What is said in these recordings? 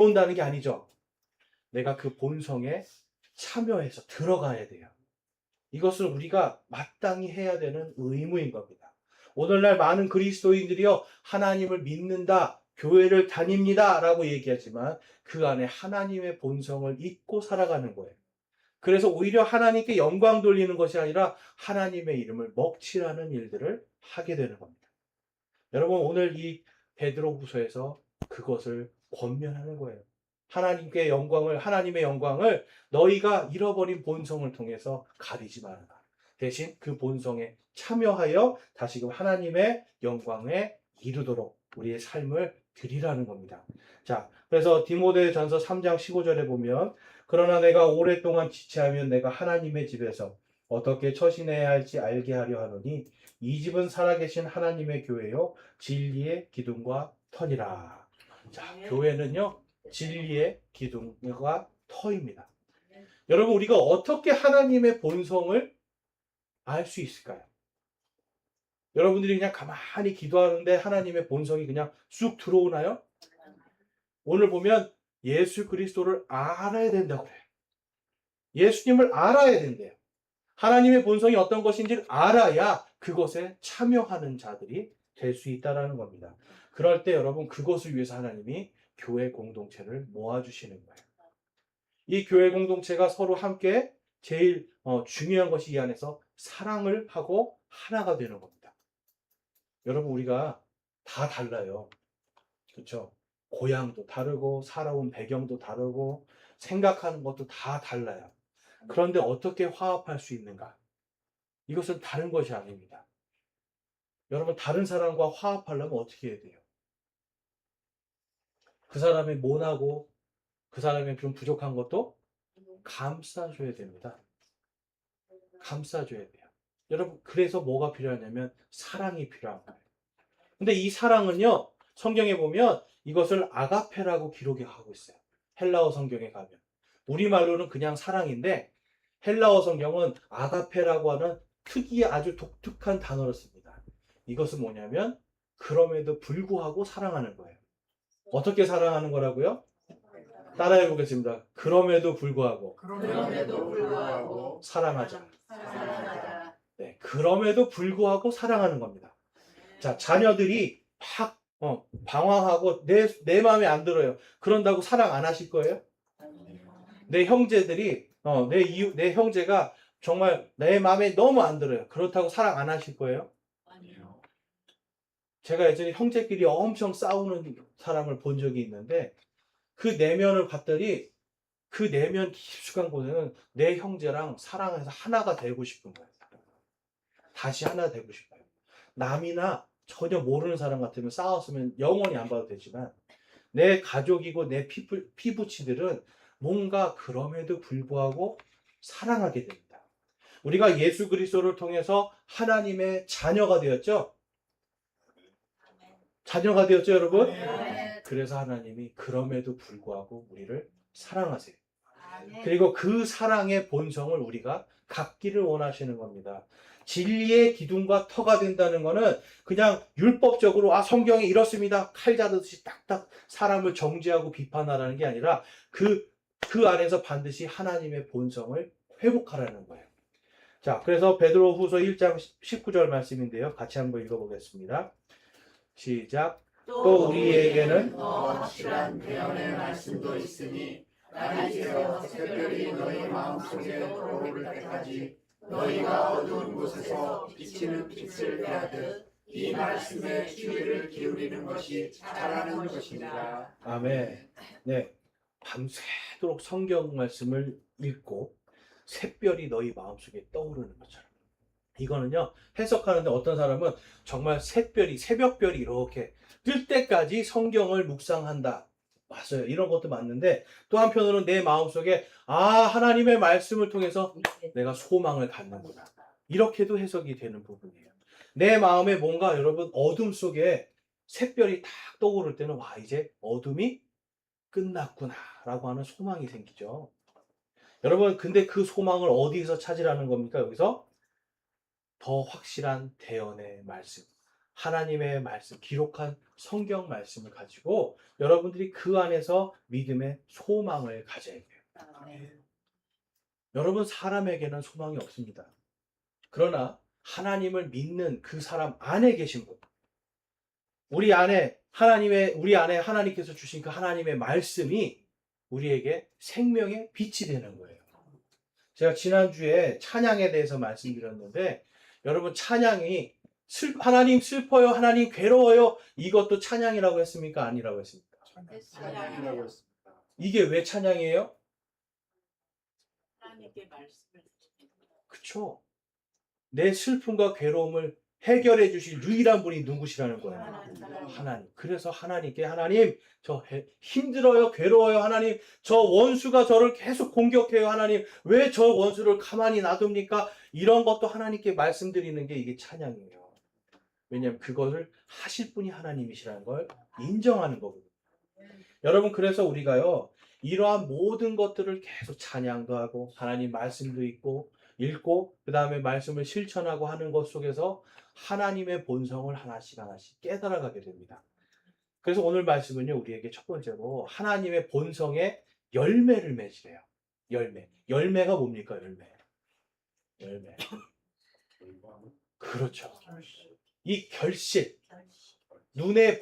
온다는 게 아니죠. 내가 그 본성에 참여해서 들어가야 돼요. 이것을 우리가 마땅히 해야 되는 의무인 겁니다. 오늘날 많은 그리스도인들이요, 하나님을 믿는다, 교회를 다닙니다 라고 얘기하지만 그 안에 하나님의 본성을 잊고 살아가는 거예요. 그래서 오히려 하나님께 영광 돌리는 것이 아니라 하나님의 이름을 먹칠하는 일들을 하게 되는 겁니다. 여러분, 오늘 이 베드로후서에서 그것을 권면하는 거예요. 하나님의 영광을 너희가 잃어버린 본성을 통해서 가리지 말아라. 대신 그 본성에 참여하여 다시금 하나님의 영광에 이르도록 우리의 삶을 드리라는 겁니다. 자, 그래서 디모데전서 3장 15절에 보면 그러나 내가 오랫동안 지체하면 내가 하나님의 집에서 어떻게 처신해야 할지 알게 하려 하노니 이 집은 살아계신 하나님의 교회요 진리의 기둥과 터니라. 자, 교회는요 진리의 기둥과 터입니다. 여러분, 우리가 어떻게 하나님의 본성을 알 수 있을까요? 여러분들이 그냥 가만히 기도하는데 하나님의 본성이 그냥 쑥 들어오나요? 오늘 보면 예수 그리스도를 알아야 된다고 그래요. 예수님을 알아야 된대요. 하나님의 본성이 어떤 것인지를 알아야 그것에 참여하는 자들이 될 수 있다는 겁니다. 그럴 때 여러분, 그것을 위해서 하나님이 교회 공동체를 모아주시는 거예요. 이 교회 공동체가 서로 함께 제일 중요한 것이 이 안에서 사랑을 하고 하나가 되는 겁니다. 여러분, 우리가 다 달라요. 그렇죠? 고향도 다르고 살아온 배경도 다르고 생각하는 것도 다 달라요. 그런데 어떻게 화합할 수 있는가? 이것은 다른 것이 아닙니다. 여러분, 다른 사람과 화합하려면 어떻게 해야 돼요? 그 사람이 모나고 그 사람이 좀 부족한 것도 감싸줘야 됩니다. 감싸줘야 돼요. 여러분, 그래서 뭐가 필요하냐면 사랑이 필요한 거예요. 근데 이 사랑은요, 성경에 보면 이것을 아가페라고 기록이 하고 있어요. 헬라어 성경에 가면. 우리말로는 그냥 사랑인데 헬라어 성경은 아가페라고 하는 특이한 아주 독특한 단어를 씁니다. 이것은 뭐냐면 그럼에도 불구하고 사랑하는 거예요. 어떻게 사랑하는 거라고요? 따라해 보겠습니다. 그럼에도 불구하고 사랑하자. 네, 그럼에도 불구하고 사랑하는 겁니다. 자, 자녀들이 막 방황하고 내 마음에 안 들어요. 그런다고 사랑 안 하실 거예요? 내 형제들이 내 형제가 정말 내 마음에 너무 안 들어요. 그렇다고 사랑 안 하실 거예요? 아니요. 제가 예전에 형제끼리 엄청 싸우는 사람을 본 적이 있는데 그 내면을 봤더니 그 내면 깊숙한 곳에는 내 형제랑 사랑해서 하나가 되고 싶은 거예요. 다시 하나 되고 싶어요. 남이나 전혀 모르는 사람 같으면 싸웠으면 영원히 안 봐도 되지만 내 가족이고 내 피부치들은 뭔가 그럼에도 불구하고 사랑하게 됩니다. 우리가 예수 그리스도를 통해서 하나님의 자녀가 되었죠? 자녀가 되었죠, 여러분? 네. 그래서 하나님이 그럼에도 불구하고 우리를 사랑하세요. 그리고 그 사랑의 본성을 우리가 갖기를 원하시는 겁니다. 진리의 기둥과 터가 된다는 것은 그냥 율법적으로 성경이 이렇습니다. 칼 자르듯이 딱딱 사람을 정죄하고 비판하라는 게 아니라 그 안에서 반드시 하나님의 본성을 회복하라는 거예요. 자, 그래서 베드로후서 1장 19절 말씀인데요. 같이 한번 읽어보겠습니다. 시작. 또 우리에게는 더 확실한 대언의 말씀도 있으니 날이새어 새별이 너희 마음속에 들어오를 때까지 너희가 어두운 곳에서 비치는 빛을 내하듯 이 말씀에 주의를 기울이는 것이 잘하는 것입니다. 아멘. 네, 밤새도록 성경 말씀을 읽고 샛별이 너희 마음속에 떠오르는 것처럼. 이거는요, 해석하는데 어떤 사람은 정말 새벽별이 이렇게 뜰 때까지 성경을 묵상한다. 맞아요. 이런 것도 맞는데 또 한편으로는 내 마음속에 하나님의 말씀을 통해서 내가 소망을 갖는구나. 이렇게도 해석이 되는 부분이에요. 내 마음에 뭔가 여러분 어둠 속에 샛별이 딱 떠오를 때는 이제 어둠이 끝났구나 라고 하는 소망이 생기죠. 여러분, 근데 그 소망을 어디서 찾으라는 겁니까? 여기서 더 확실한 대언의 말씀, 하나님의 말씀, 기록한 성경 말씀을 가지고 여러분들이 그 안에서 믿음의 소망을 가져야 돼요. 여러분, 사람에게는 소망이 없습니다. 그러나 하나님을 믿는 그 사람 안에 계신 분, 우리 안에 하나님께서 주신 그 하나님의 말씀이 우리에게 생명의 빛이 되는 거예요. 제가 지난주에 찬양에 대해서 말씀드렸는데, 여러분, 찬양이 하나님 슬퍼요, 하나님 괴로워요, 이것도 찬양이라고 했습니까? 아니라고 했습니까? 찬양이라고 했습니다. 이게 왜 찬양이에요? 하나님께 말씀을 그쵸? 내 슬픔과 괴로움을 해결해 주실 유일한 분이 누구시라는 거예요? 하나님. 그래서 하나님께, 하나님, 저 힘들어요, 괴로워요, 하나님, 저 원수가 저를 계속 공격해요, 하나님, 왜 저 원수를 가만히 놔둡니까? 이런 것도 하나님께 말씀드리는 게 이게 찬양이에요. 왜냐하면 그것을 하실 분이 하나님이시라는 걸 인정하는 거거든요. 여러분, 그래서 우리가요, 이러한 모든 것들을 계속 찬양도 하고 하나님 말씀도 읽고 그 다음에 말씀을 실천하고 하는 것 속에서 하나님의 본성을 하나씩 깨달아가게 됩니다. 그래서 오늘 말씀은요, 우리에게 첫 번째로 하나님의 본성의 열매를 맺으래요. 열매가 뭡니까? 열매. 그렇죠. 이 결실, 눈에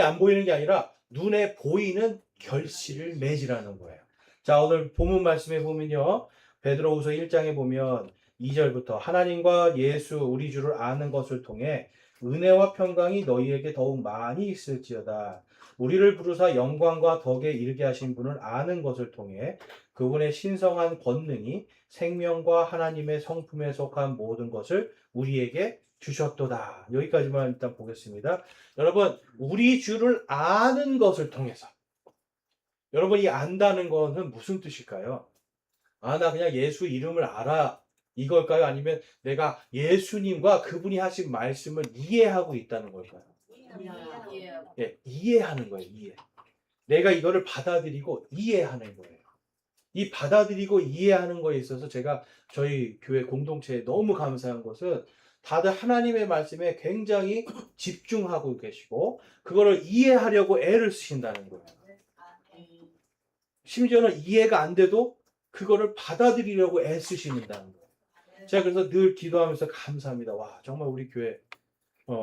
안 보이는 게 아니라 눈에 보이는 결실을 맺으라는 거예요. 자, 오늘 본문 말씀에 보면요, 베드로후서 1장에 보면 2절부터 하나님과 예수 우리 주를 아는 것을 통해 은혜와 평강이 너희에게 더욱 많이 있을지어다. 우리를 부르사 영광과 덕에 이르게 하신 분을 아는 것을 통해 그분의 신성한 권능이 생명과 하나님의 성품에 속한 모든 것을 우리에게 주셨도다. 여기까지만 일단 보겠습니다. 여러분, 우리 주를 아는 것을 통해서, 여러분, 이 안다는 것은 무슨 뜻일까요? 나 그냥 예수 이름을 알아, 이걸까요? 아니면 내가 예수님과 그분이 하신 말씀을 이해하고 있다는 걸까요? 예, 이해하는 거예요. 내가 이거를 받아들이고 이해하는 거예요. 이 받아들이고 이해하는 거에 있어서 제가 저희 교회 공동체에 너무 감사한 것은 다들 하나님의 말씀에 굉장히 집중하고 계시고 그거를 이해하려고 애를 쓰신다는 거예요. 심지어는 이해가 안 돼도 그거를 받아들이려고 애쓰시는다는 거예요. 제가 그래서 늘 기도하면서 감사합니다. 와, 정말 우리 교회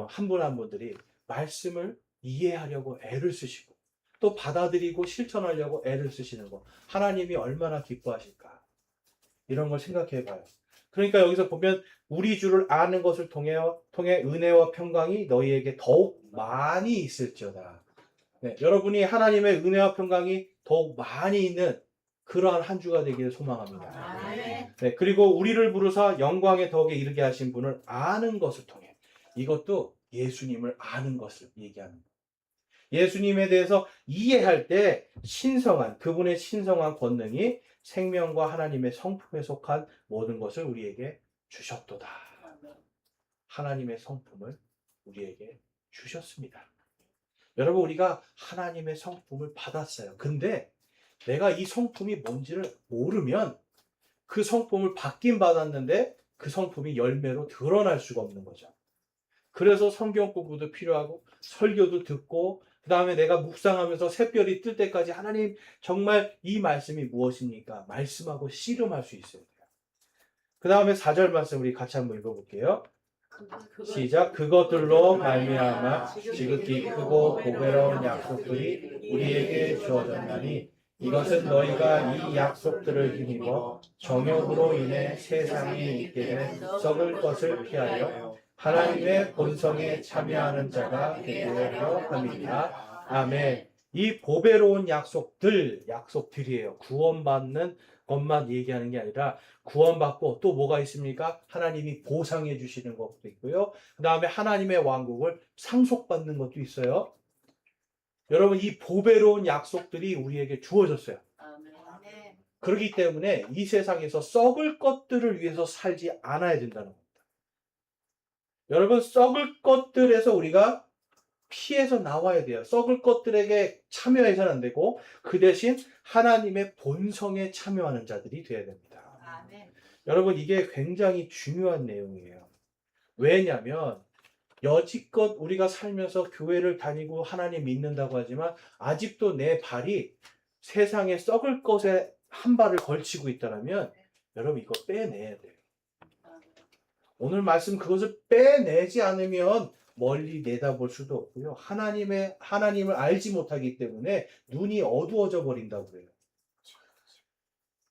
한 분 한 분들이 말씀을 이해하려고 애를 쓰시고 또 받아들이고 실천하려고 애를 쓰시는 거, 하나님이 얼마나 기뻐하실까, 이런 걸 생각해 봐요. 그러니까 여기서 보면 우리 주를 아는 것을 통해 은혜와 평강이 너희에게 더욱 많이 있을지어다. 네, 여러분이 하나님의 은혜와 평강이 더욱 많이 있는 그러한 한 주가 되기를 소망합니다. 네, 그리고 우리를 부르사 영광의 덕에 이르게 하신 분을 아는 것을 통해, 이것도 예수님을 아는 것을 얘기하는 거예요. 예수님에 대해서 이해할 때 그분의 신성한 권능이 생명과 하나님의 성품에 속한 모든 것을 우리에게 주셨도다. 하나님의 성품을 우리에게 주셨습니다. 여러분, 우리가 하나님의 성품을 받았어요. 근데 내가 이 성품이 뭔지를 모르면 그 성품을 받긴 받았는데 그 성품이 열매로 드러날 수가 없는 거죠. 그래서 성경 공부도 필요하고 설교도 듣고 그 다음에 내가 묵상하면서 새별이 뜰 때까지 하나님 정말 이 말씀이 무엇입니까? 말씀하고 씨름할 수 있어야 돼요. 그 다음에 4절 말씀 우리 같이 한번 읽어볼게요. 시작. 그것들로 말미암아 지극히 크고 보배로운 약속들이 우리에게 주어졌나니 이것은 너희가 이 약속들을 힘입어 정욕으로 인해 세상에 있게 된 썩을 것을 피하려 하나님의 본성에 참여하는 자가 되게 하려 함이니라. 아멘. 이 보배로운 약속들이에요. 구원받는 것만 얘기하는 게 아니라 구원받고 또 뭐가 있습니까? 하나님이 보상해 주시는 것도 있고요. 그 다음에 하나님의 왕국을 상속받는 것도 있어요. 여러분, 이 보배로운 약속들이 우리에게 주어졌어요. 그렇기 때문에 이 세상에서 썩을 것들을 위해서 살지 않아야 된다는 겁니다. 여러분, 썩을 것들에서 우리가 피해서 나와야 돼요. 썩을 것들에게 참여해서는 안 되고 그 대신 하나님의 본성에 참여하는 자들이 되어야 됩니다. 여러분, 이게 굉장히 중요한 내용이에요. 왜냐하면 여지껏 우리가 살면서 교회를 다니고 하나님 믿는다고 하지만 아직도 내 발이 세상에 썩을 것에 한 발을 걸치고 있다면 여러분 이거 빼내야 돼요. 오늘 말씀 그것을 빼내지 않으면 멀리 내다볼 수도 없고요. 하나님을 알지 못하기 때문에 눈이 어두워져 버린다고 그래요.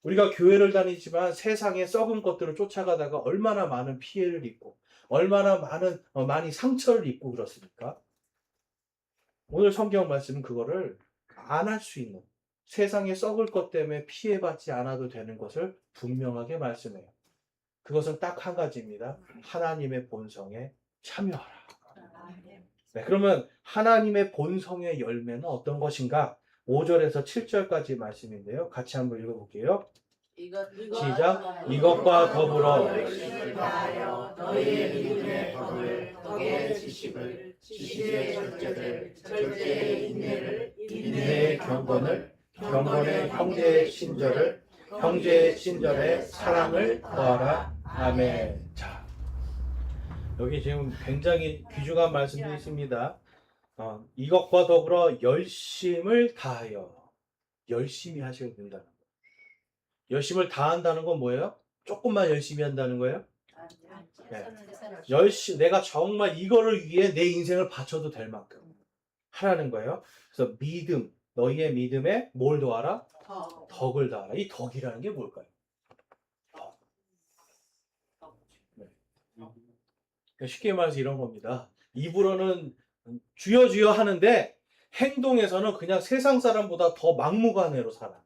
우리가 교회를 다니지만 세상의 썩은 것들을 쫓아가다가 얼마나 많은 피해를 입고 얼마나 많이 상처를 입고 그렇습니까? 오늘 성경 말씀은 그거를 안 할 수 있는 세상에 썩을 것 때문에 피해받지 않아도 되는 것을 분명하게 말씀해요. 그것은 딱 한 가지입니다. 하나님의 본성에 참여하라. 네, 그러면 하나님의 본성의 열매는 어떤 것인가? 5절에서 7절까지 말씀인데요. 같이 한번 읽어볼게요. 시작. 이것과 더불어 열심을 다하여 너희의 믿음의 덕을 지식을 지식의 절제를 절제의 인내를 인내의 경건의 형제의 친절을 형제의 친절에 사랑을 더하라. 아멘. 자, 여기 지금 굉장히 귀중한 말씀이 있습니다. 이것과 더불어 열심을 다하여 열심히 하셔야 된다는 거예요. 열심을 다한다는 건 뭐예요? 조금만 열심히 한다는 거예요? 네. 내가 정말 이거를 위해 내 인생을 바쳐도 될 만큼 하라는 거예요. 그래서 너희의 믿음에 뭘 더하라? 덕을 더하라. 이 덕이라는 게 뭘까요? 네. 쉽게 말해서 이런 겁니다. 입으로는 주여 주여 하는데 행동에서는 그냥 세상 사람보다 더 막무가내로 살아.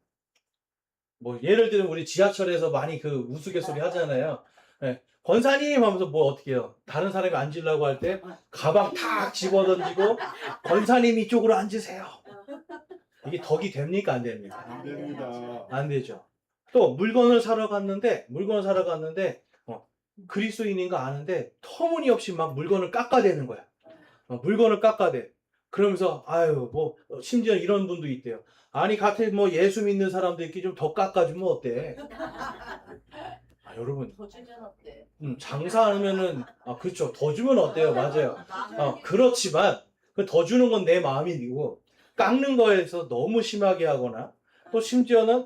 뭐 예를 들면 우리 지하철에서 많이 그 우스갯소리 하잖아요. 네. 권사님 하면서 뭐 어떻게 해요? 다른 사람이 앉으려고 할 때 가방 탁 집어던지고 권사님 이쪽으로 앉으세요. 이게 덕이 됩니까? 안 됩니까? 안 됩니다. 안 되죠. 또 물건을 사러 갔는데 그리스도인인 거 아는데 터무니없이 막 물건을 깎아대는 거야. 물건을 깎아대. 그러면서 심지어 이런 분도 있대요. 아니 같은 뭐 예수 믿는 사람도 있기 좀 더 깎아주면 어때? 여러분 더 주면 어때? 장사하면은 그렇죠. 더 주면 어때요? 맞아요. 그렇지만 그 더 주는 건 내 마음이고 깎는 거에서 너무 심하게 하거나 또 심지어는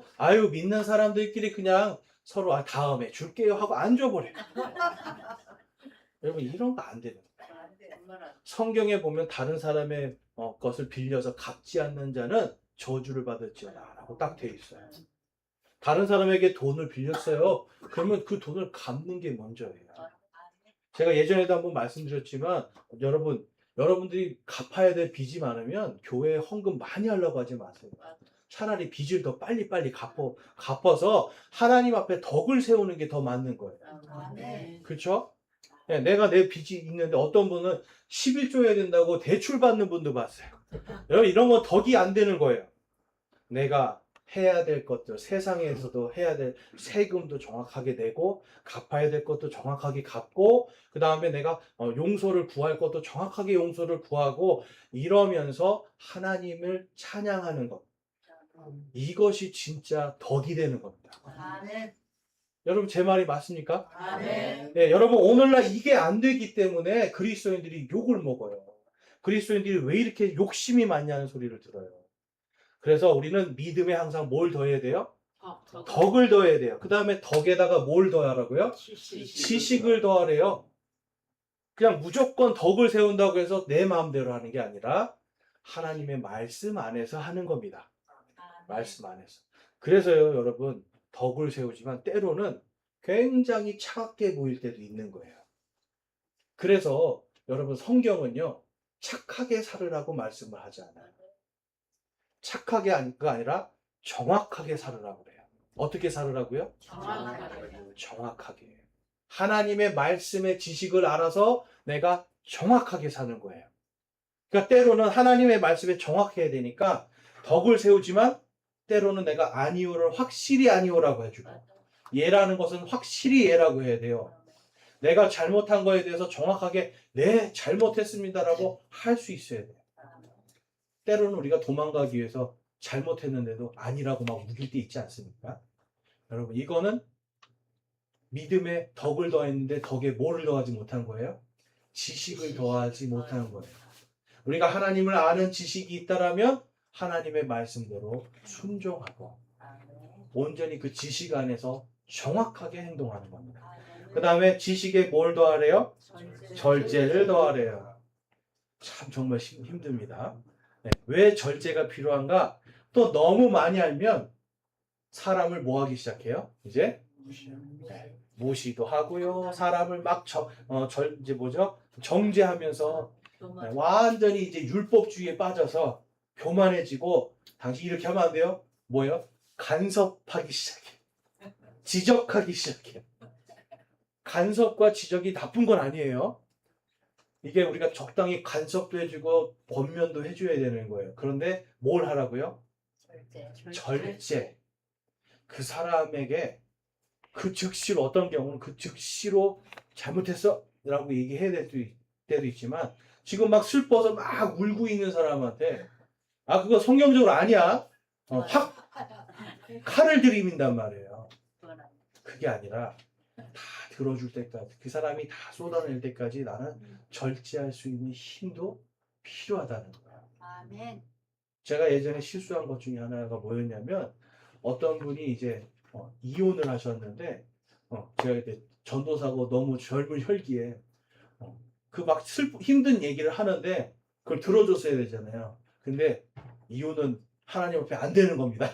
믿는 사람들끼리 그냥 서로 다음에 줄게요 하고 안 줘버려요. 여러분 이런 거 안 되는 거예요. 성경에 보면 다른 사람의 것을 빌려서 갚지 않는 자는 저주를 받을지어다 라고 딱 돼 있어요. 다른 사람에게 돈을 빌렸어요. 그러면 그 돈을 갚는 게 먼저예요. 제가 예전에도 한번 말씀드렸지만 여러분들이 갚아야 될 빚이 많으면 교회에 헌금 많이 하려고 하지 마세요. 차라리 빚을 더 빨리빨리 갚아서 하나님 앞에 덕을 세우는 게 더 맞는 거예요. 그렇죠? 내가 내 빚이 있는데 어떤 분은 11조 해야 된다고 대출 받는 분도 봤어요. 여러분 이런 건 덕이 안 되는 거예요. 내가 해야 될 것들, 세상에서도 해야 될 세금도 정확하게 내고 갚아야 될 것도 정확하게 갚고 그 다음에 내가 용서를 구할 것도 정확하게 용서를 구하고 이러면서 하나님을 찬양하는 것. 이것이 진짜 덕이 되는 겁니다. 아멘. 여러분 제 말이 맞습니까? 아멘. 네, 여러분 오늘날 이게 안 되기 때문에 그리스도인들이 욕을 먹어요. 그리스도인들이 왜 이렇게 욕심이 많냐는 소리를 들어요. 그래서 우리는 믿음에 항상 뭘 더해야 돼요? 덕을 더해야 돼요. 그 다음에 덕에다가 뭘 더하라고요? 지식을 더하래요. 그냥 무조건 덕을 세운다고 해서 내 마음대로 하는 게 아니라 하나님의 말씀 안에서 하는 겁니다. 말씀 안에서. 그래서요 여러분 덕을 세우지만 때로는 굉장히 차갑게 보일 때도 있는 거예요. 그래서 여러분 성경은요 착하게 살으라고 말씀을 하지 않아요. 착하게 하니까 아니라 정확하게 살으라고 그래요. 어떻게 살으라고요? 정확하게. 하나님의 말씀의 지식을 알아서 내가 정확하게 사는 거예요. 그러니까 때로는 하나님의 말씀에 정확해야 되니까 덕을 세우지만 때로는 내가 아니오를 확실히 아니오라고 해주고 예라는 것은 확실히 예라고 해야 돼요. 내가 잘못한 거에 대해서 정확하게 네 잘못했습니다라고 할 수 있어야 돼요. 때로는 우리가 도망가기 위해서 잘못했는데도 아니라고 막 우길 때 있지 않습니까? 여러분 이거는 믿음에 덕을 더했는데 덕에 뭐를 더하지 못한 거예요? 지식을 더하지 못하는 거예요. 우리가 하나님을 아는 지식이 있다라면 하나님의 말씀대로 순종하고 온전히 그 지식 안에서 정확하게 행동하는 겁니다. 그 다음에 지식에 뭘 더하래요? 절제를 더하래요. 참 정말 힘듭니다. 네, 왜 절제가 필요한가? 또 너무 많이 알면 사람을 뭐 하기 시작해요? 이제 네, 무시도 하고요. 사람을 막 이제 뭐죠? 정죄하면서 네, 완전히 이제 율법주의에 빠져서 교만해지고 당신 이렇게 하면 안 돼요? 뭐예요? 간섭하기 시작해. 지적하기 시작해요. 간섭과 지적이 나쁜 건 아니에요. 이게 우리가 적당히 간섭도 해주고 권면도 해줘야 되는 거예요. 그런데 뭘 하라고요? 절제. 그 사람에게 그 즉시로 어떤 경우는 그 즉시로 잘못했어 라고 얘기해야 될 때도 있지만 지금 막 슬퍼서 막 울고 있는 사람한테 그거 성경적으로 아니야. 확 칼을 들이민단 말이에요. 그게 아니라 다 들어줄 때까지 그 사람이 다 쏟아낼 때까지 나는 절제할 수 있는 힘도 필요하다는 거예요. 아멘. 제가 예전에 실수한 것 중에 하나가 뭐였냐면 어떤 분이 이제 이혼을 하셨는데 제가 그때 전도사고 너무 젊은 혈기에 그 막 힘든 얘기를 하는데 그걸 들어줬어야 되잖아요. 근데 이혼은 하나님 앞에 안 되는 겁니다.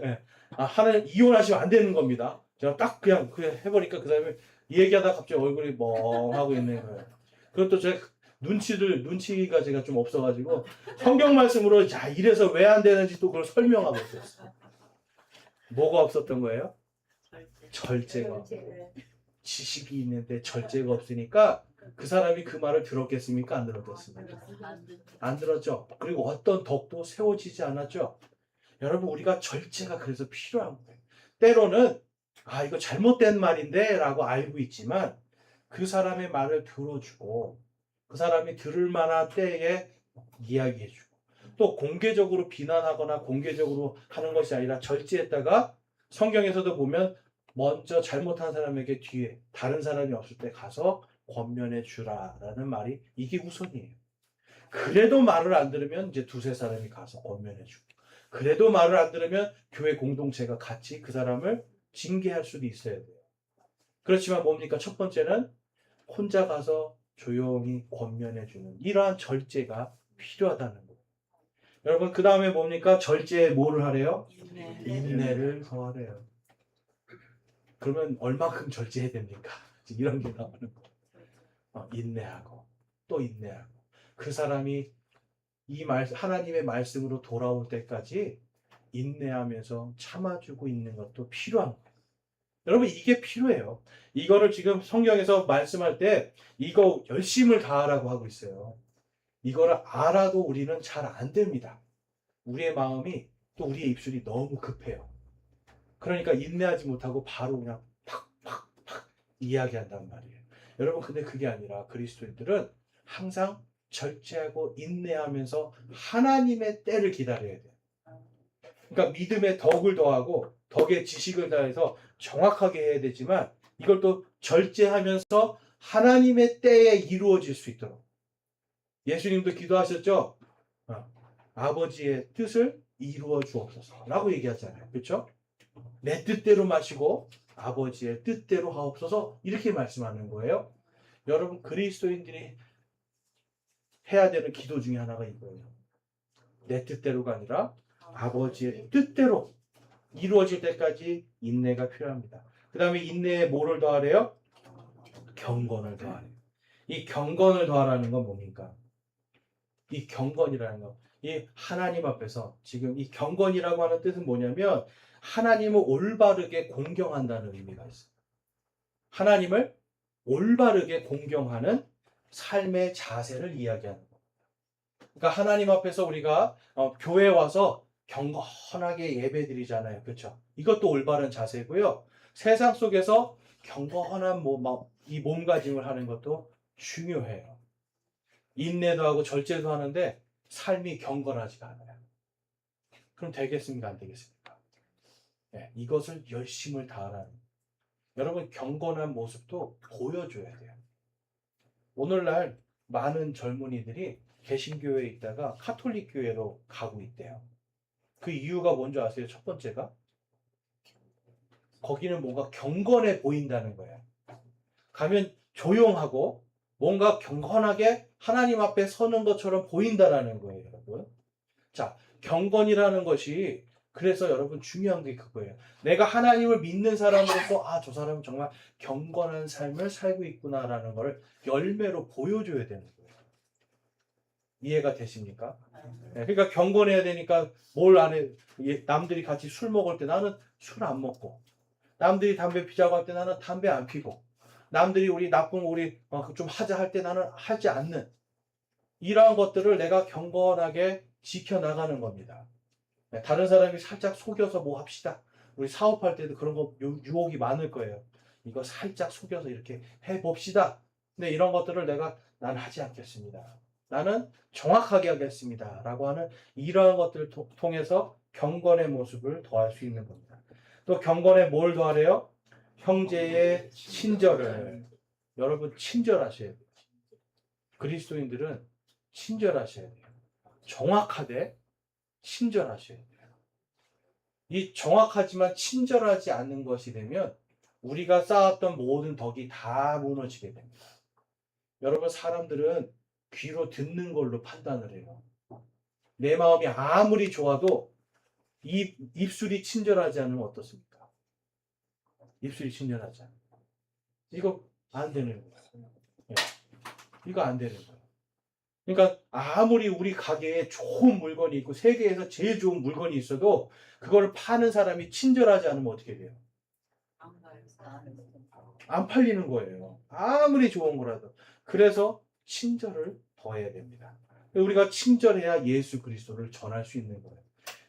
네. 하나님 이혼하시면 안 되는 겁니다. 제가 딱 그냥 해버리니까 그 사람이 얘기하다 갑자기 얼굴이 멍하고 있는 거예요. 그것도 제가 눈치가 제가 좀 없어가지고 성경 말씀으로 자 이래서 왜 안 되는지 또 그걸 설명하고 있었어요. 뭐가 없었던 거예요? 절제가. 지식이 있는데 절제가 없으니까 그 사람이 그 말을 들었겠습니까? 안 들었겠습니까? 안 들었죠. 그리고 어떤 덕도 세워지지 않았죠. 여러분 우리가 절제가 그래서 필요한 거예요. 때로는 이거 잘못된 말인데 라고 알고 있지만 그 사람의 말을 들어주고 그 사람이 들을 만한 때에 이야기해주고 또 공개적으로 비난하거나 공개적으로 하는 것이 아니라 절제했다가 성경에서도 보면 먼저 잘못한 사람에게 뒤에 다른 사람이 없을 때 가서 권면해 주라라는 말이 이게 우선이에요. 그래도 말을 안 들으면 이제 두세 사람이 가서 권면해 주고 그래도 말을 안 들으면 교회 공동체가 같이 그 사람을 징계할 수도 있어야 돼요. 그렇지만 뭡니까? 첫 번째는 혼자 가서 조용히 권면해 주는 이러한 절제가 필요하다는 거예요. 여러분 그 다음에 뭡니까? 절제에 뭐를 하래요? 인내를 더하래요. 그러면 얼마큼 절제해야 됩니까? 이런 게 나오는 거예요. 인내하고 또 인내하고 그 사람이 하나님의 말씀으로 돌아올 때까지 인내하면서 참아주고 있는 것도 필요한 거예요. 여러분 이게 필요해요. 이거를 지금 성경에서 말씀할 때 이거 열심을 다하라고 하고 있어요. 이거를 알아도 우리는 잘 안 됩니다. 우리의 마음이 또 우리의 입술이 너무 급해요. 그러니까 인내하지 못하고 바로 그냥 팍팍팍 이야기한단 말이에요. 여러분 근데 그게 아니라 그리스도인들은 항상 절제하고 인내하면서 하나님의 때를 기다려야 돼요. 그러니까 믿음의 덕을 더하고 덕의 지식을 더해서 정확하게 해야 되지만 이걸 또 절제하면서 하나님의 때에 이루어질 수 있도록 예수님도 기도하셨죠? 아버지의 뜻을 이루어 주옵소서 라고 얘기하잖아요. 그렇죠? 내 뜻대로 마시고 아버지의 뜻대로 하옵소서 이렇게 말씀하는 거예요. 여러분 그리스도인들이 해야 되는 기도 중에 하나가 이거예요. 내 뜻대로가 아니라 아버지의 뜻대로 이루어질 때까지 인내가 필요합니다. 그 다음에 인내에 뭐를 더하래요? 경건을 더하래요. 이 경건을 더하라는 건 뭡니까? 이 경건이라는 거. 이 하나님 앞에서 지금 이 경건이라고 하는 뜻은 뭐냐면 하나님을 올바르게 공경한다는 의미가 있어요. 하나님을 올바르게 공경하는 삶의 자세를 이야기하는 겁니다. 그러니까 하나님 앞에서 우리가 교회에 와서 경건하게 예배드리잖아요. 그렇죠? 이것도 올바른 자세고요. 세상 속에서 경건한 이 몸가짐을 하는 것도 중요해요. 인내도 하고 절제도 하는데 삶이 경건하지가 않아요. 그럼 되겠습니까? 안 되겠습니까? 네, 이것을 열심을 다하라는 여러분 경건한 모습도 보여줘야 돼요. 오늘날 많은 젊은이들이 개신교회에 있다가 카톨릭 교회로 가고 있대요. 그 이유가 뭔지 아세요? 첫 번째가 거기는 뭔가 경건해 보인다는 거예요. 가면 조용하고 뭔가 경건하게 하나님 앞에 서는 것처럼 보인다라는 거예요, 여러분. 자, 경건이라는 것이 그래서 여러분 중요한 게 그거예요. 내가 하나님을 믿는 사람으로서 저 사람은 정말 경건한 삶을 살고 있구나라는 걸 열매로 보여줘야 되는 거예요. 이해가 되십니까? 네, 그러니까 경건해야 되니까 뭘 안 해. 남들이 같이 술 먹을 때 나는 술 안 먹고, 남들이 담배 피자고 할 때 나는 담배 안 피고, 남들이 우리 나쁜 우리 좀 하자 할 때 나는 하지 않는 이러한 것들을 내가 경건하게 지켜나가는 겁니다. 네, 다른 사람이 살짝 속여서 뭐 합시다. 우리 사업할 때도 그런 거 유혹이 많을 거예요. 이거 살짝 속여서 이렇게 해봅시다. 근데 이런 것들을 난 하지 않겠습니다. 나는 정확하게 하겠습니다. 라고 하는 이러한 것들을 통해서 경건의 모습을 더할 수 있는 겁니다. 또 경건에 뭘 더하래요? 형제의 친절을. 여러분 친절하셔야 돼요. 그리스도인들은 친절하셔야 돼요. 정확하되 친절하셔야 돼요. 이 정확하지만 친절하지 않는 것이 되면 우리가 쌓았던 모든 덕이 다 무너지게 됩니다. 여러분 사람들은 귀로 듣는 걸로 판단을 해요. 내 마음이 아무리 좋아도 입술이 친절하지 않으면 어떻습니까? 입술이 친절하지 않아요. 이거 안 되는 거예요. 이거 안 되는 거예요. 그러니까 아무리 우리 가게에 좋은 물건이 있고 세계에서 제일 좋은 물건이 있어도 그거를 파는 사람이 친절하지 않으면 어떻게 돼요? 안 팔리는 거예요. 아무리 좋은 거라도. 그래서 친절을 더해야 됩니다. 우리가 친절해야 예수 그리스도를 전할 수 있는 거예요.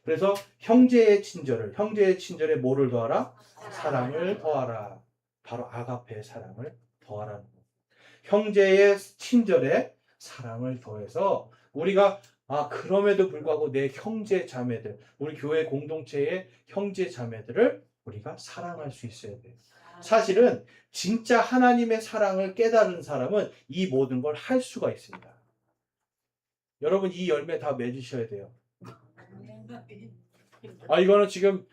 그래서 형제의 친절에 뭐를 더하라? 사랑을 더하라. 바로 아가페의 사랑을 더하라는 거예요. 형제의 친절에 사랑을 더해서 우리가 그럼에도 불구하고 내 형제 자매들, 우리 교회 공동체의 형제 자매들을 우리가 사랑할 수 있어야 돼요. 사실은 진짜 하나님의 사랑을 깨달은 사람은 이 모든 걸 할 수가 있습니다. 여러분 이 열매 다 맺으셔야 돼요. 이거는 지금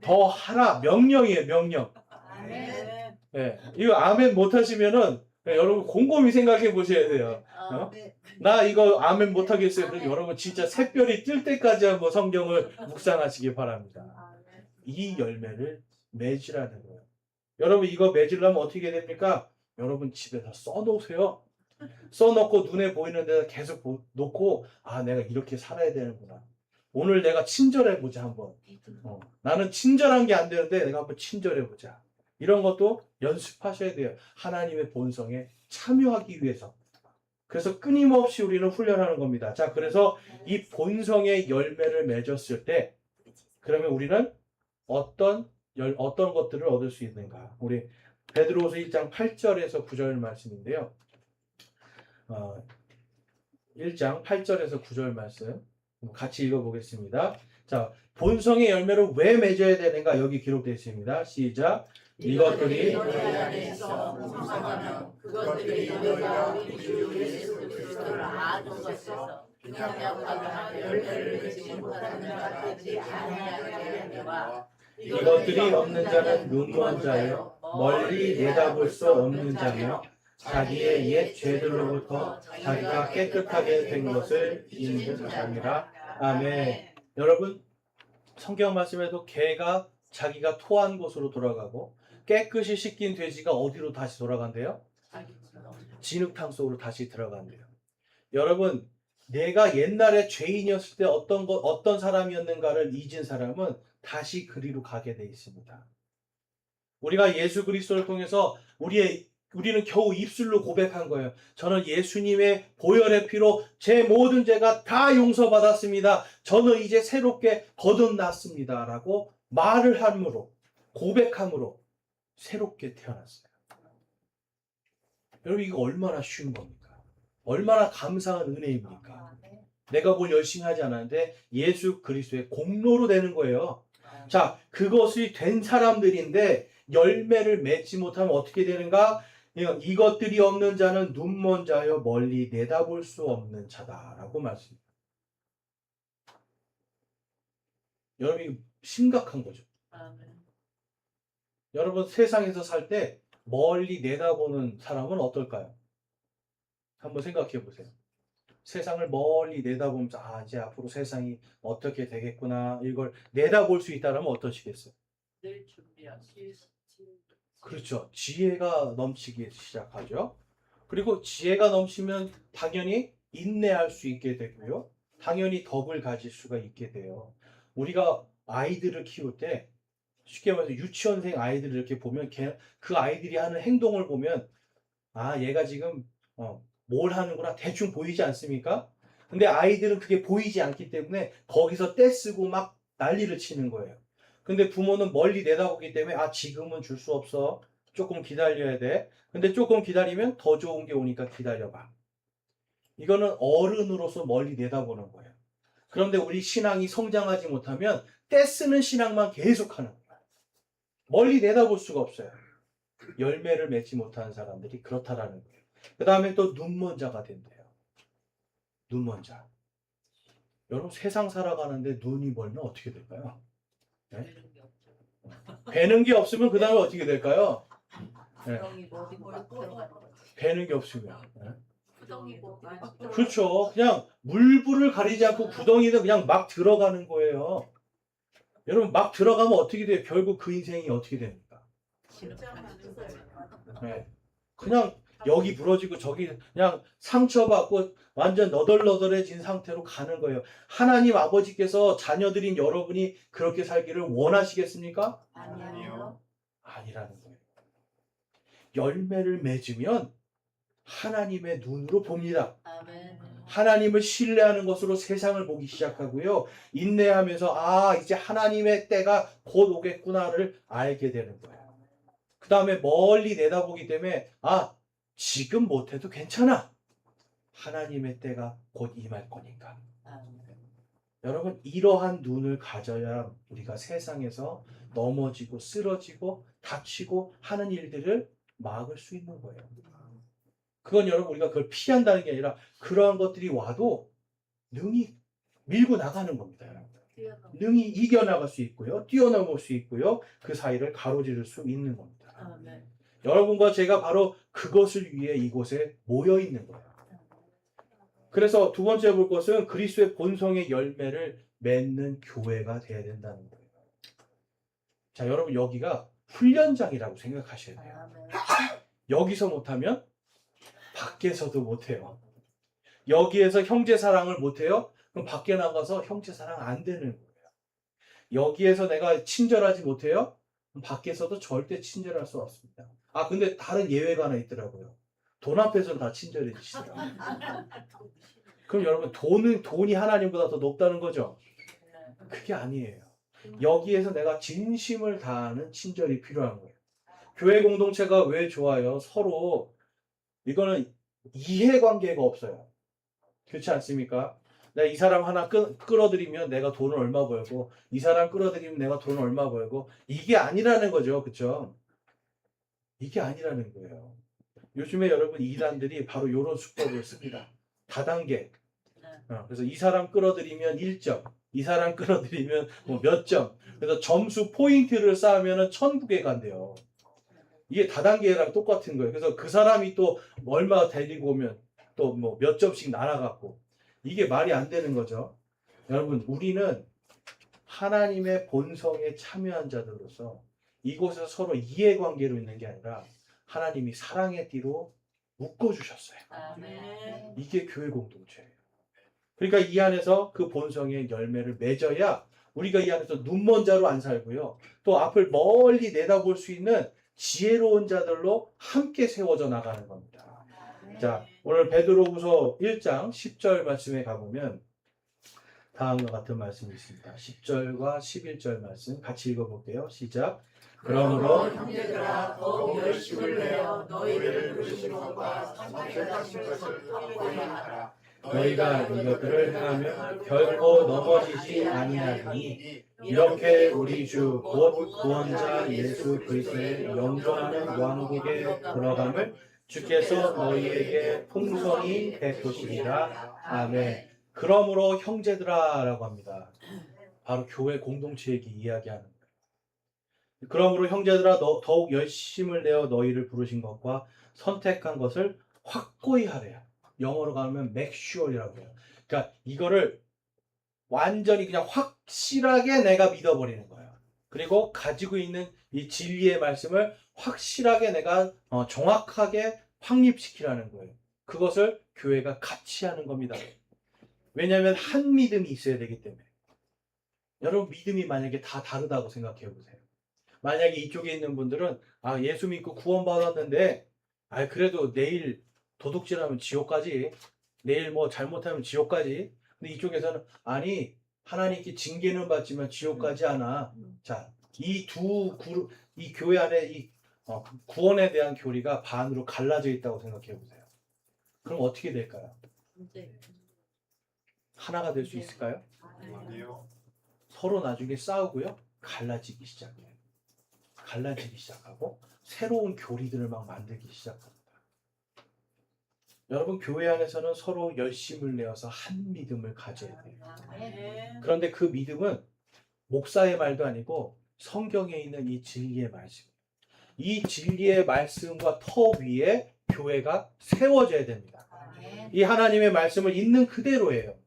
더 하라 명령이에요, 명령. 네, 이거 아멘 못 하시면은 여러분 곰곰이 생각해 보셔야 돼요. 나 이거 아멘 못 하겠어요. 그럼 여러분 진짜 새별이 뜰 때까지 한번 성경을 묵상하시기 바랍니다. 이 열매를 맺으라는 거예요. 여러분 이거 맺으려면 어떻게 됩니까? 여러분 집에서 써놓으세요. 써놓고 눈에 보이는 데다 계속 놓고 내가 이렇게 살아야 되는구나. 오늘 내가 친절해보자 한번. 나는 친절한 게 안 되는데 내가 한번 친절해보자. 이런 것도 연습하셔야 돼요. 하나님의 본성에 참여하기 위해서. 그래서 끊임없이 우리는 훈련하는 겁니다. 자, 그래서 이 본성의 열매를 맺었을 때 그러면 우리는 어떤 것들을 얻을 수 있는가? 우리 베드로후서 1장 8절에서 9절 말씀인데요. 1장 8절에서 9절 말씀 같이 읽어보겠습니다. 자, 본성의 열매를 왜 맺어야 되는가? 여기 기록되어 있습니다. 시작. 이것들이 너희 안에 있어 풍성하면 그것들이 너희가 우리 주 예수 그리스도를 아는 것에서 빈약하거나 열매를 맺지 못하는 자가 되지 아니하게 하려고 이것들이 없는 자는 눈먼 자요 멀리 내다볼 수 없는 자며 자기의 옛 죄들로부터 자기가 깨끗하게 된 것을 잊는 자니라. 아멘. 여러분 성경 말씀에도 개가 자기가 토한 곳으로 돌아가고 깨끗이 씻긴 돼지가 어디로 다시 돌아간대요? 진흙탕 속으로 다시 들어간대요. 여러분 내가 옛날에 죄인이었을 때 어떤 사람이었는가를 잊은 사람은 다시 그리로 가게 돼 있습니다. 우리가 예수 그리스도를 통해서 우리는 겨우 입술로 고백한 거예요. 저는 예수님의 보혈의 피로 제 모든 죄가 다 용서받았습니다. 저는 이제 새롭게 거듭났습니다. 라고 말을 함으로, 고백함으로 새롭게 태어났어요. 여러분 이거 얼마나 쉬운 겁니까? 얼마나 감사한 은혜입니까? 내가 뭘 열심히 하지 않았는데 예수 그리스도의 공로로 되는 거예요. 자, 그것이 된 사람들인데 열매를 맺지 못하면 어떻게 되는가? 그러니까 이것들이 없는 자는 눈먼 자여 멀리 내다볼 수 없는 자다라고 말씀합니다. 여러분 이거 심각한 거죠. 아멘. 여러분 세상에서 살 때 멀리 내다보는 사람은 어떨까요? 한번 생각해 보세요. 세상을 멀리 내다보면서 아 이제 앞으로 세상이 어떻게 되겠구나 이걸 내다볼 수 있다면 어떠시겠어요? 늘 준비하시. 그렇죠. 지혜가 넘치기 시작하죠. 그리고 지혜가 넘치면 당연히 인내할 수 있게 되고요. 당연히 덕을 가질 수가 있게 돼요. 우리가 아이들을 키울 때 쉽게 말해서 유치원생 아이들을 이렇게 보면 그 아이들이 하는 행동을 보면 아 얘가 지금 뭘 하는구나 대충 보이지 않습니까? 근데 아이들은 그게 보이지 않기 때문에 거기서 떼쓰고 막 난리를 치는 거예요. 근데 부모는 멀리 내다보기 때문에 아 지금은 줄 수 없어. 조금 기다려야 돼. 근데 조금 기다리면 더 좋은 게 오니까 기다려봐. 이거는 어른으로서 멀리 내다보는 거예요. 그런데 우리 신앙이 성장하지 못하면 떼쓰는 신앙만 계속하는 거예요. 멀리 내다볼 수가 없어요. 열매를 맺지 못하는 사람들이 그렇다라는 거예요. 그 다음에 또 눈먼 자가 된대요. 눈먼 자. 여러분 세상 살아가는데 눈이 멀면 어떻게 될까요? 네? 뵈는 게 없으면 그 다음에 어떻게 될까요? 네. 구덩이 머리 막 들어가는 거지. 뵈는 게 없으면. 네? 구덩이 머리 막 그렇죠. 그냥 물불을 가리지 않고 구덩이는 그냥 막 들어가는 거예요. 여러분 막 들어가면 어떻게 돼요? 결국 그 인생이 어떻게 됩니까? 진짜 많은 네. 그냥 여기 부러지고 저기 그냥 상처받고 완전 너덜너덜해진 상태로 가는 거예요. 하나님 아버지께서 자녀들인 여러분이 그렇게 살기를 원하시겠습니까? 아니요. 아니라는 거예요. 열매를 맺으면 하나님의 눈으로 봅니다. 아멘. 하나님을 신뢰하는 것으로 세상을 보기 시작하고요. 인내하면서 아 이제 하나님의 때가 곧 오겠구나를 알게 되는 거예요. 그 다음에 멀리 내다보기 때문에 아 지금 못해도 괜찮아. 하나님의 때가 곧 임할 거니까. 아멘. 여러분 이러한 눈을 가져야 우리가 세상에서 넘어지고 쓰러지고 다치고 하는 일들을 막을 수 있는 거예요. 그건 여러분 우리가 그걸 피한다는 게 아니라 그러한 것들이 와도 능히 밀고 나가는 겁니다. 여러분. 능히 이겨나갈 수 있고요. 뛰어넘을 수 있고요. 그 사이를 가로지를 수 있는 겁니다. 아멘. 여러분과 제가 바로 그것을 위해 이곳에 모여 있는 거예요. 그래서 두 번째 볼 것은 그리스도의 본성의 열매를 맺는 교회가 돼야 된다는 거예요. 자, 여러분 여기가 훈련장이라고 생각하셔야 돼요. 아멘. 여기서 못하면 밖에서도 못해요. 여기에서 형제 사랑을 못해요? 그럼 밖에 나가서 형제 사랑 안 되는 거예요. 여기에서 내가 친절하지 못해요? 그럼 밖에서도 절대 친절할 수 없습니다. 아, 근데 다른 예외가 하나 있더라고요. 돈 앞에서는 다 친절해지시더라고요. 그럼 여러분 돈이 하나님보다 더 높다는 거죠? 그게 아니에요. 여기에서 내가 진심을 다하는 친절이 필요한 거예요. 교회 공동체가 왜 좋아요? 서로 이거는 이해관계가 없어요. 그렇지 않습니까? 내가 이 사람 하나 끌어들이면 내가 돈을 얼마 벌고 이 사람 끌어들이면 내가 돈을 얼마 벌고 이게 아니라는 거죠. 그렇죠? 이게 아니라는 거예요. 요즘에 여러분 이단들이 바로 이런 수법을 씁니다. 다단계. 그래서 이 사람 끌어들이면 1점, 이 사람 끌어들이면 뭐 몇 점. 그래서 점수 포인트를 쌓으면 천국에 간대요. 이게 다단계랑 똑같은 거예요. 그래서 그 사람이 또 얼마 데리고 오면 또 뭐 몇 점씩 날아갔고 이게 말이 안 되는 거죠. 여러분 우리는 하나님의 본성에 참여한 자들로서 이곳에서 서로 이해관계로 있는 게 아니라 하나님이 사랑의 띠로 묶어주셨어요. 아멘. 이게 교회 공동체예요. 그러니까 이 안에서 그 본성의 열매를 맺어야 우리가 이 안에서 눈먼 자로 안 살고요. 또 앞을 멀리 내다볼 수 있는 지혜로운 자들로 함께 세워져 나가는 겁니다. 자, 오늘 베드로후서 1장 10절 말씀에 가보면 다음과 같은 말씀이 있습니다. 10절과 11절 말씀 같이 읽어볼게요. 시작. 그러므로 형제들아 더욱 열심을 내어 너희를 그러신 것과 사실하신 것을 확고히 하라. 너희가 이것들을 행하면 결코 넘어지지 아니하리니 이렇게 우리 주 곧 구원자 예수 그리스도의 영원한 왕국에 들어감을 주께서 너희에게 풍성히 베푸시리라. 아멘. 그러므로 형제들아라고 합니다. 바로 교회 공동체에게 이야기하는 거예요. 그러므로 형제들아 더욱 열심을 내어 너희를 부르신 것과 선택한 것을 확고히 하래요. 영어로 가면 make sure이라고 해요. 그러니까 이거를 완전히 그냥 확실하게 내가 믿어버리는 거예요. 그리고 가지고 있는 이 진리의 말씀을 확실하게 내가 정확하게 확립시키라는 거예요. 그것을 교회가 같이 하는 겁니다. 왜냐하면 한 믿음이 있어야 되기 때문에. 여러분 믿음이 만약에 다 다르다고 생각해 보세요. 만약에 이쪽에 있는 분들은 예수 믿고 구원받았는데 그래도 내일 도둑질하면 지옥까지, 내일 뭐 잘못하면 지옥까지. 근데 이쪽에서는 아니 하나님께 징계는 받지만 지옥까지 않아. 자, 이 두 그룹, 이 교회 안에 이 구원에 대한 교리가 반으로 갈라져 있다고 생각해 보세요. 그럼 어떻게 될까요? 하나가 될 수 있을까요? 아니요. 서로 나중에 싸우고요, 갈라지기 시작해요. 갈라지기 시작하고 새로운 교리들을 막 만들기 시작합니다. 여러분 교회 안에서는 서로 열심을 내어서 한 믿음을 가져야 돼요. 그런데 그 믿음은 목사의 말도 아니고 성경에 있는 이 진리의 말씀, 이 진리의 말씀과 터 위에 교회가 세워져야 됩니다. 이 하나님의 말씀을 있는 그대로예요.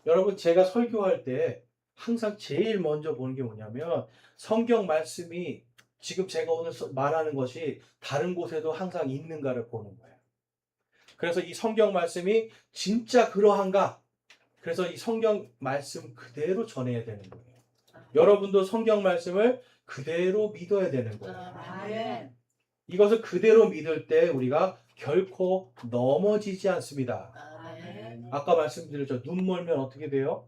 여러분 제가 설교할 때 항상 제일 먼저 보는 게 뭐냐면 성경 말씀이 지금 제가 오늘 말하는 것이 다른 곳에도 항상 있는가를 보는 거예요. 그래서 이 성경 말씀이 진짜 그러한가? 그래서 이 성경 말씀 그대로 전해야 되는 거예요. 여러분도 성경 말씀을 그대로 믿어야 되는 거예요. 이것을 그대로 믿을 때 우리가 결코 넘어지지 않습니다. 아까 말씀드렸죠. 눈 멀면 어떻게 돼요?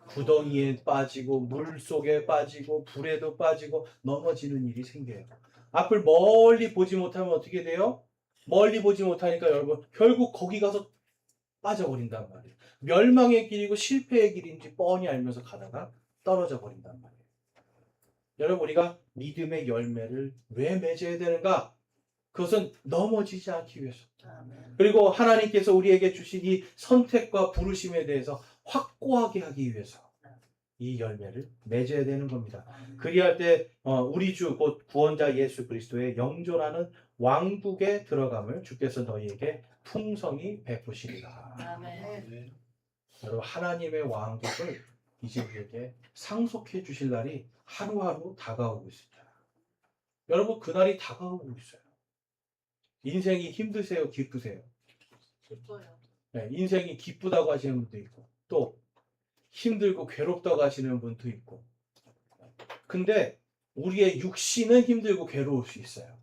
구덩이에 빠지고 물 속에 빠지고 불에도 빠지고 넘어지는 일이 생겨요. 앞을 멀리 보지 못하면 어떻게 돼요? 멀리 보지 못하니까 여러분 결국 거기 가서 빠져버린단 말이에요. 멸망의 길이고 실패의 길인지 뻔히 알면서 가다가 떨어져 버린단 말이에요. 여러분 우리가 믿음의 열매를 왜 맺어야 되는가? 그것은 넘어지지 않기 위해서. 그리고 하나님께서 우리에게 주신 이 선택과 부르심에 대해서 확고하게 하기 위해서 이 열매를 맺어야 되는 겁니다. 그리할 때 우리 주 곧 구원자 예수 그리스도의 영존하는 왕국에 들어감을 주께서 너희에게 풍성히 베푸시리라. 여러분 하나님의 왕국을 이제 우리에게 상속해 주실 날이 하루하루 다가오고 있습니다. 여러분 그날이 다가오고 있어요. 인생이 힘드세요? 기쁘세요? 네, 인생이 기쁘다고 하시는 분도 있고 또 힘들고 괴롭다고 하시는 분도 있고. 근데 우리의 육신은 힘들고 괴로울 수 있어요.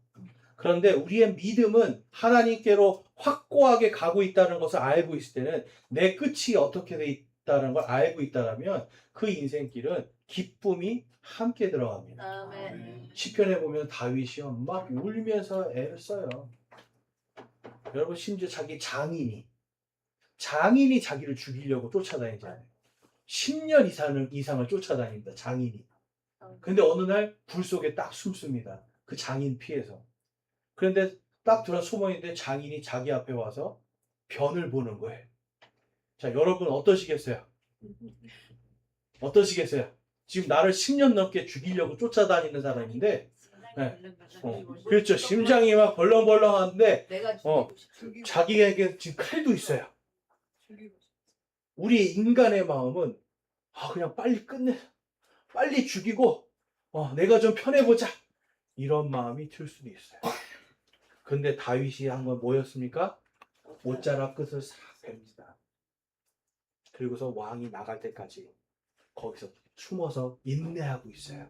그런데 우리의 믿음은 하나님께로 확고하게 가고 있다는 것을 알고 있을 때는 내 끝이 어떻게 돼 있다는 걸 알고 있다면 그 인생길은 기쁨이 함께 들어갑니다. 시편에 보면 다윗이요 막 울면서 애를 써요. 여러분 심지어 자기 장인이 자기를 죽이려고 쫓아다니잖아요. 10년 이상을 쫓아다닙니다. 장인이. 근데 어느 날 불 속에 딱 숨습니다. 그 장인 피해서. 그런데 딱 들어 숨어있는데 장인이 자기 앞에 와서 변을 보는 거예요. 자, 여러분 어떠시겠어요? 어떠시겠어요? 지금 나를 10년 넘게 죽이려고 쫓아다니는 사람인데 그렇죠. 심장이 막 벌렁벌렁한데 자기에게 지금 칼도 있어요. 우리 인간의 마음은 그냥 빨리 빨리 죽이고 내가 좀 편해보자 이런 마음이 들 수도 있어요. 근데 다윗이 한 건 뭐였습니까? 옷자락 끝을 싹 뺍니다. 그리고서 왕이 나갈 때까지 거기서 숨어서 인내하고 있어요.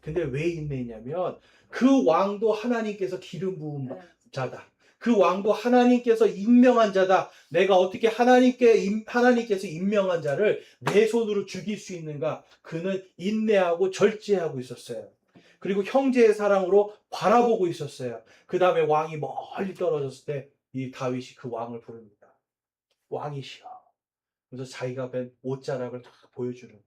근데 왜 인내했냐면 그 왕도 하나님께서 기름 부은 자다. 그 왕도 하나님께서 임명한 자다. 내가 어떻게 하나님께서 임명한 자를 내 손으로 죽일 수 있는가? 그는 인내하고 절제하고 있었어요. 그리고 형제의 사랑으로 바라보고 있었어요. 그 다음에 왕이 멀리 떨어졌을 때 이 다윗이 그 왕을 부릅니다. 왕이시여. 그래서 자기가 뵌 옷자락을 다 보여주는.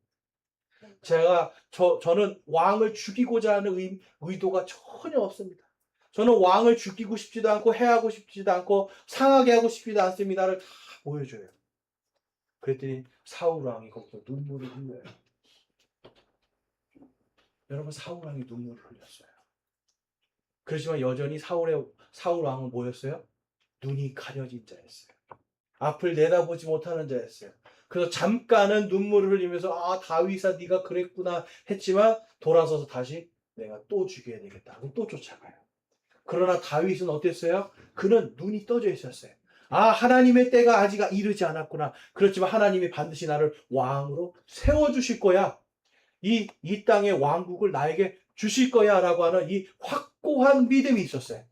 저는 왕을 죽이고자 하는 의도가 전혀 없습니다. 저는 왕을 죽이고 싶지도 않고 해하고 싶지도 않고 상하게 하고 싶지도 않습니다를 다 보여줘요. 그랬더니 사울 왕이 거기서 눈물을 흘려요. 여러분, 사울 왕이 눈물을 흘렸어요. 그렇지만 여전히 사울 왕은 뭐였어요? 눈이 가려진 자였어요. 앞을 내다보지 못하는 자였어요. 그래서 잠깐은 눈물을 흘리면서 아, 다윗아 네가 그랬구나 했지만 돌아서서 다시 내가 또 죽여야 되겠다 하고 또 쫓아가요. 그러나 다윗은 어땠어요? 그는 눈이 떠져 있었어요. 아, 하나님의 때가 아직 이르지 않았구나. 그렇지만 하나님이 반드시 나를 왕으로 세워주실 거야. 이 땅의 왕국을 나에게 주실 거야 라고 하는 이 확고한 믿음이 있었어요.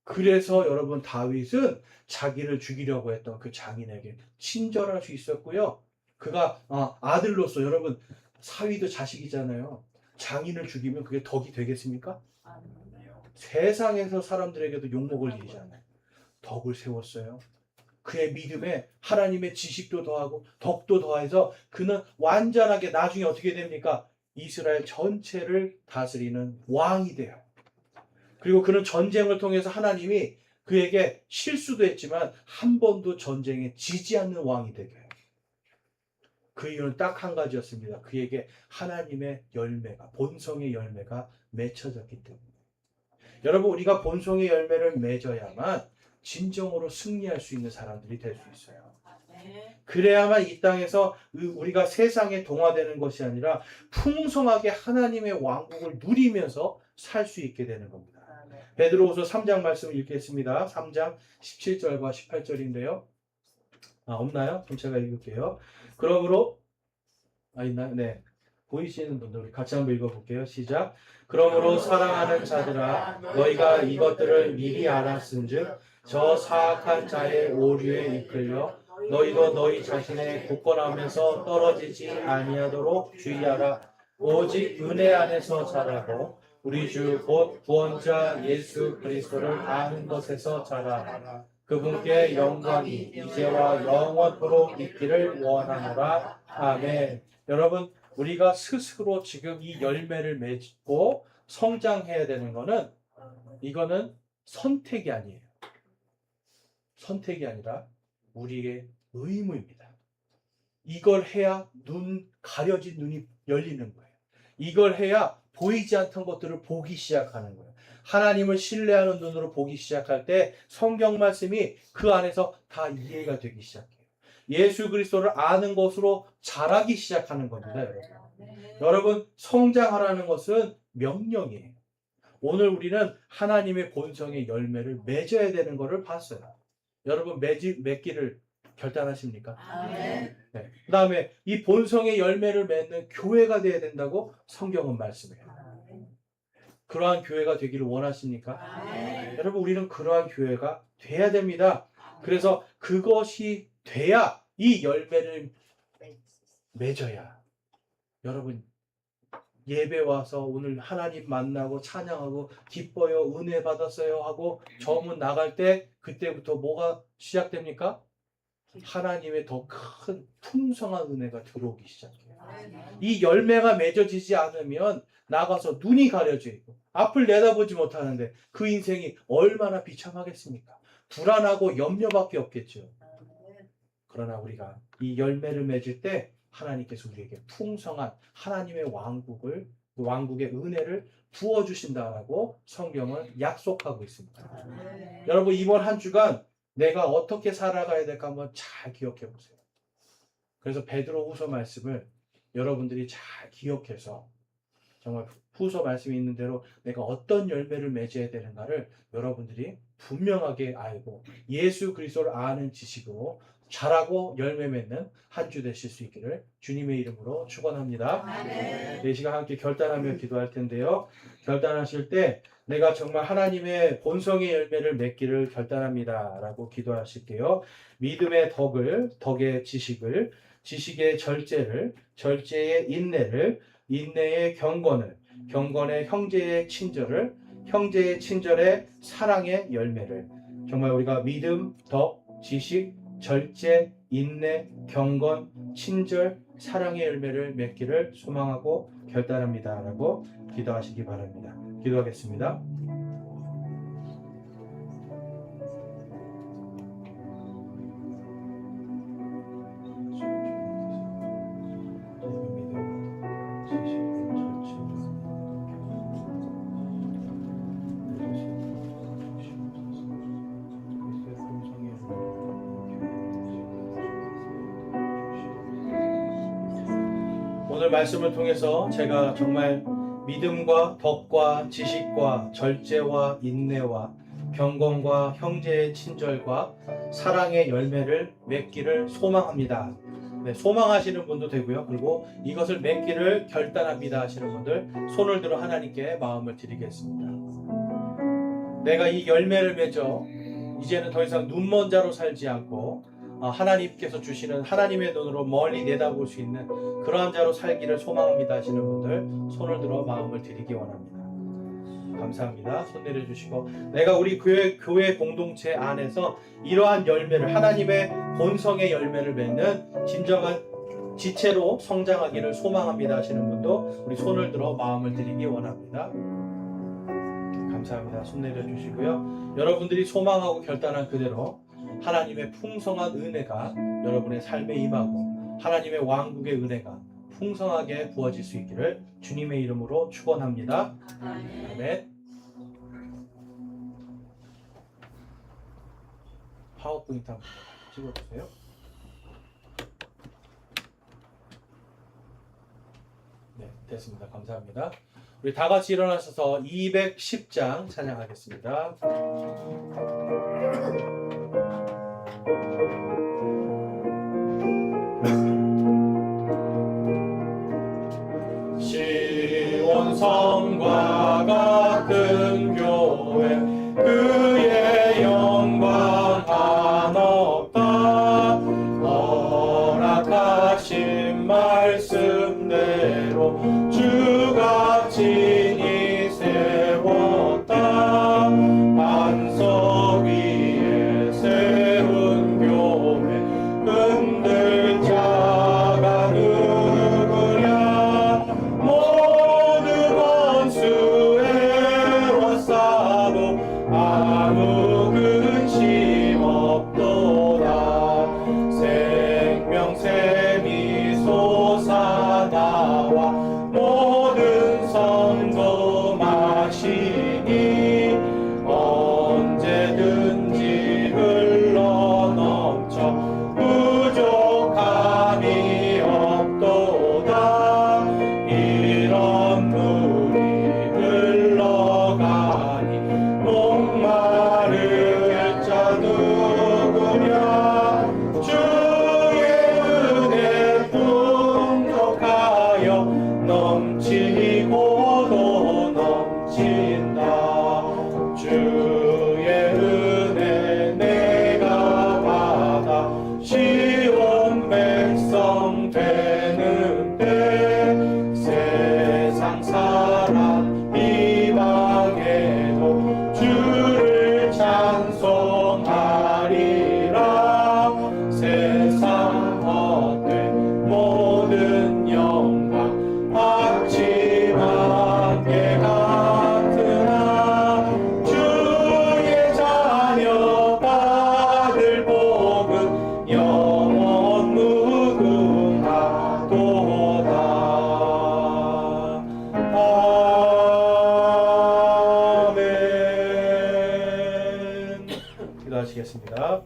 그래서 여러분, 다윗은 자기를 죽이려고 했던 그 장인에게 친절할 수 있었고요. 그가 아들로서, 여러분, 사위도 자식이잖아요. 장인을 죽이면 그게 덕이 되겠습니까? 세상에서 사람들에게도 욕먹을 일이잖아요. 덕을 세웠어요. 그의 믿음에 하나님의 지식도 더하고 덕도 더해서 그는 완전하게 나중에 어떻게 됩니까? 이스라엘 전체를 다스리는 왕이 돼요. 그리고 그는 전쟁을 통해서 하나님이 그에게 실수도 했지만 한 번도 전쟁에 지지 않는 왕이 되게 해요. 그 이유는 딱 한 가지였습니다. 그에게 하나님의 열매가, 본성의 열매가 맺혀졌기 때문에. 여러분, 우리가 본성의 열매를 맺어야만 진정으로 승리할 수 있는 사람들이 될 수 있어요. 그래야만 이 땅에서 우리가 세상에 동화되는 것이 아니라 풍성하게 하나님의 왕국을 누리면서 살 수 있게 되는 겁니다. 베드로후서 3장 말씀을 읽겠습니다. 3장 17절과 18절인데요. 없나요? 그럼 제가 읽을게요. 그러므로 있나요? 네. 보이시는 분들 우리 같이 한번 읽어볼게요. 시작. 그러므로 사랑하는 자들아, 너희가 이것들을 미리 알았은즉 저 사악한 자의 오류에 이끌려 너희도 너희 자신의 굳건하면서 떨어지지 아니하도록 주의하라. 오직 은혜 안에서 자라고 우리 주 곧 구원자 예수 그리스도를 아는 것에서 자라라. 그분께 영광이 이제와 영원토록 있기를 원하노라. 아멘. 여러분, 우리가 스스로 지금 이 열매를 맺고 성장해야 되는 거는, 이거는 선택이 아니에요. 선택이 아니라 우리의 의무입니다. 이걸 해야 가려진 눈이 열리는 거예요. 이걸 해야 보이지 않던 것들을 보기 시작하는 거예요. 하나님을 신뢰하는 눈으로 보기 시작할 때 성경 말씀이 그 안에서 다 이해가 되기 시작해요. 예수 그리스도를 아는 것으로 자라기 시작하는 겁니다, 여러분. 여러분, 성장하라는 것은 명령이에요. 오늘 우리는 하나님의 본성의 열매를 맺어야 되는 것을 봤어요. 여러분, 맺기를 결단하십니까? 아멘. 네. 그 다음에 이 본성의 열매를 맺는 교회가 되어야 된다고 성경은 말씀해요. 그러한 교회가 되기를 원하십니까? 아멘. 여러분, 우리는 그러한 교회가 돼야 됩니다. 그래서 그것이 돼야 이 열매를 맺어야. 여러분, 예배 와서 오늘 하나님 만나고 찬양하고 기뻐요, 은혜 받았어요 하고 저문 나갈 때 그때부터 뭐가 시작됩니까? 하나님의 더 큰 풍성한 은혜가 들어오기 시작해요. 이 열매가 맺어지지 않으면 나가서 눈이 가려져 있고 앞을 내다보지 못하는데 그 인생이 얼마나 비참하겠습니까? 불안하고 염려밖에 없겠죠. 그러나 우리가 이 열매를 맺을 때 하나님께서 우리에게 풍성한 하나님의 왕국의 은혜를 부어주신다라고 성경은 약속하고 있습니다. 여러분, 이번 한 주간 내가 어떻게 살아가야 될까 한번 잘 기억해 보세요. 그래서 베드로후서 말씀을 여러분들이 잘 기억해서 정말 후서 말씀이 있는 대로 내가 어떤 열매를 맺어야 되는가를 여러분들이 분명하게 알고 예수 그리스도를 아는 지식으로 자라고 열매 맺는 한 주 되실 수 있기를 주님의 이름으로 축원합니다. 네, 이 시간 함께 결단하며 기도할 텐데요. 결단하실 때 내가 정말 하나님의 본성의 열매를 맺기를 결단합니다 라고 기도하실게요. 믿음의 덕의 지식을, 지식의 절제를, 절제의 인내를, 인내의 경건을, 경건의 형제의 친절을, 형제의 친절의 사랑의 열매를, 정말 우리가 믿음, 덕, 지식, 절제, 인내, 경건, 친절, 사랑의 열매를 맺기를 소망하고 결단합니다. 라고 기도하시기 바랍니다. 기도하겠습니다. 오늘 말씀을 통해서 제가 정말 믿음과 덕과 지식과 절제와 인내와 경건과 형제의 친절과 사랑의 열매를 맺기를 소망합니다. 네, 소망하시는 분도 되고요. 그리고 이것을 맺기를 결단합니다 하시는 분들 손을 들어 하나님께 마음을 드리겠습니다. 내가 이 열매를 맺어 이제는 더 이상 눈먼 자로 살지 않고 하나님께서 주시는 하나님의 눈으로 멀리 내다볼 수 있는 그러한 자로 살기를 소망합니다 하시는 분들 손을 들어 마음을 드리기 원합니다. 감사합니다. 손 내려주시고 내가 우리 교회 공동체 안에서 이러한 열매를 하나님의 본성의 열매를 맺는 진정한 지체로 성장하기를 소망합니다 하시는 분도 우리 손을 들어 마음을 드리기 원합니다. 감사합니다. 손 내려주시고요. 여러분들이 소망하고 결단한 그대로 하나님의 풍성한 은혜가 여러분의 삶에 임하고 하나님의 왕국의 은혜가 풍성하게 부어질 수 있기를 주님의 이름으로 축원합니다. 아멘. 파워포인트 한번 찍어주세요. 네, 됐습니다. 감사합니다. 우리 다 같이 일어나셔서 210장 찬양하겠습니다. 시온성과 같은 교회 그의 영광 한없다 허락하신 말씀대로 주가 친히 세웠다 반석 위에 세운 교회 흔들 자가 누구랴 모든 원수 애워싸도 아무 근심 없도다 생명샘이 솟아나와 모든 성도 마시니 언제든지 흘러넘쳐 부족함이 없도다 이런 물이 흘러가니 목마를 자 누구냐 주의 은혜 풍족하여 넘치고도 넘친다 주의 은혜 내가 받아 시온 백성 되는데 세상 사람 이방에도 주를 찬송하리라 세상 헛된 모든 영광 악취만 게 같으나 주의 자녀 받을 복은 영원 무궁하도다. 아멘. 기도하시겠습니다.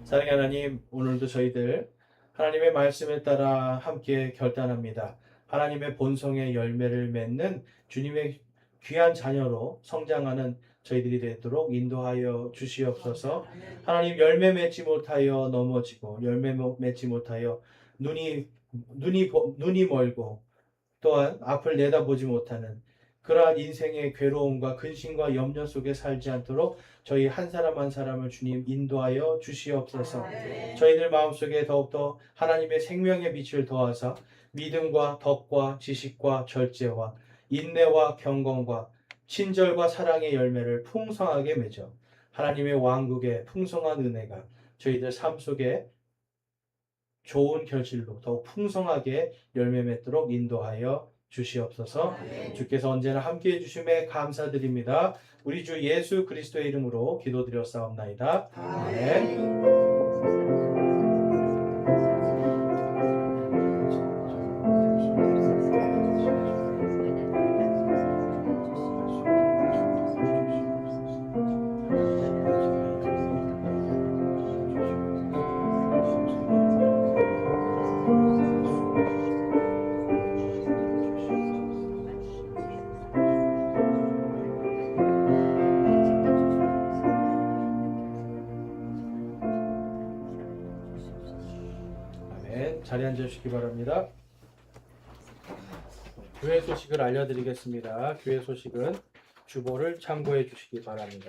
사랑의 하나님, 오늘도 저희들 하나님의 말씀에 따라 함께 결단합니다. 하나님의 본성의 열매를 맺는 주님의 귀한 자녀로 성장하는 저희들이 되도록 인도하여 주시옵소서. 하나님 열매 맺지 못하여 넘어지고 열매 맺지 못하여 눈이 멀고 또한 앞을 내다보지 못하는 그러한 인생의 괴로움과 근심과 염려 속에 살지 않도록 저희 한 사람 한 사람을 주님 인도하여 주시옵소서. 저희들 마음속에 더욱더 하나님의 생명의 빛을 더하사 믿음과 덕과 지식과 절제와 인내와 경건과 친절과 사랑의 열매를 풍성하게 맺어 하나님의 왕국의 풍성한 은혜가 저희들 삶 속에 좋은 결실로 더욱 풍성하게 열매 맺도록 인도하여 주시옵소서. 주께서 언제나 함께해 주심에 감사드립니다. 우리 주 예수 그리스도의 이름으로 기도드렸사옵나이다. 아멘. 아멘. 자리에 앉으시기 바랍니다. 교회 소식을 알려드리겠습니다. 교회 소식은 주보를 참고해 주시기 바랍니다.